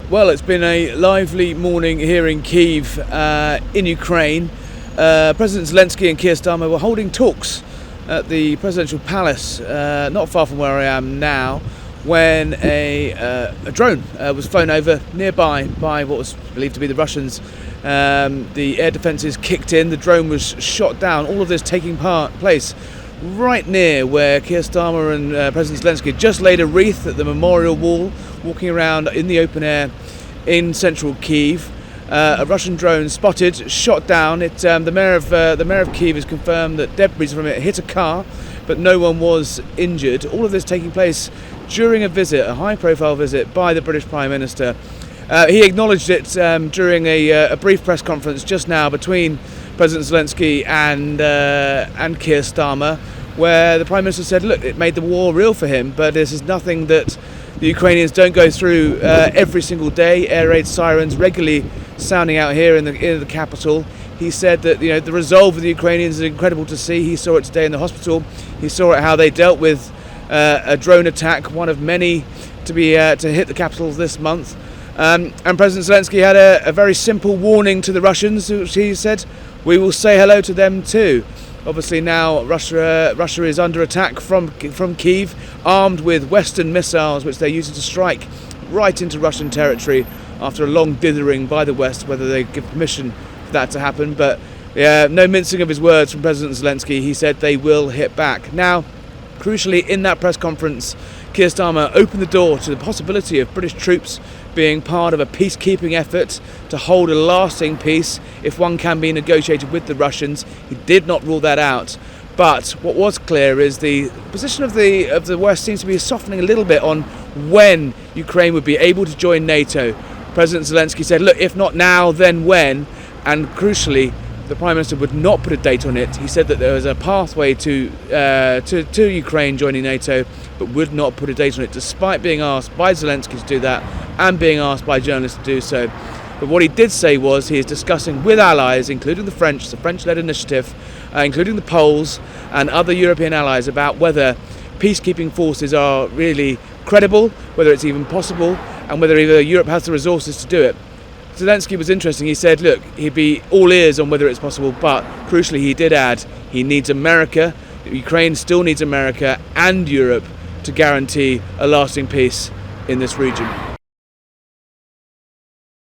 Well, it's been a lively morning here in Kyiv, in Ukraine. President Zelensky and Keir Starmer were holding talks at the presidential palace, not far from where I am now, when a drone was flown over nearby by what was believed to be the Russians. The air defences kicked in, the drone was shot down, all of this taking place right near where Keir Starmer and President Zelensky just laid a wreath at the memorial wall, walking around in the open air in central Kyiv. A Russian drone spotted, shot down. The mayor of Kyiv has confirmed that debris from it hit a car, but no one was injured. All of this taking place during a high-profile visit by the British Prime Minister. He acknowledged it during a brief press conference just now between President Zelensky and Keir Starmer, where the Prime Minister said, look, it made the war real for him, but this is nothing that the Ukrainians don't go through every single day. Air raid sirens regularly sounding out here in the capital. He said that the resolve of the Ukrainians is incredible to see. He saw it today in the hospital. He saw it how they dealt with a drone attack, one of many to hit the capital this month. And President Zelensky had a very simple warning to the Russians, which he said, we will say hello to them too. Obviously now Russia is under attack from Kyiv, armed with Western missiles, which they're using to strike right into Russian territory after a long dithering by the West, whether they give permission for that to happen. But no mincing of his words from President Zelensky. He said they will hit back. Now, crucially, in that press conference, Keir Starmer opened the door to the possibility of British troops being part of a peacekeeping effort to hold a lasting peace if one can be negotiated with the Russians. He did not rule that out. But what was clear is the position of the West seems to be softening a little bit on when Ukraine would be able to join NATO. President Zelensky said, look, if not now, then when? And crucially, the Prime Minister would not put a date on it. He said that there was a pathway to Ukraine joining NATO, but would not put a date on it, despite being asked by Zelensky to do that and being asked by journalists to do so. But what he did say was he is discussing with allies, including the French-led initiative, including the Poles and other European allies, about whether peacekeeping forces are really credible, whether it's even possible, and whether Europe has the resources to do it. Zelensky was interesting. He said, look, he'd be all ears on whether it's possible, but crucially he did add he needs America, Ukraine still needs America and Europe to guarantee a lasting peace in this region.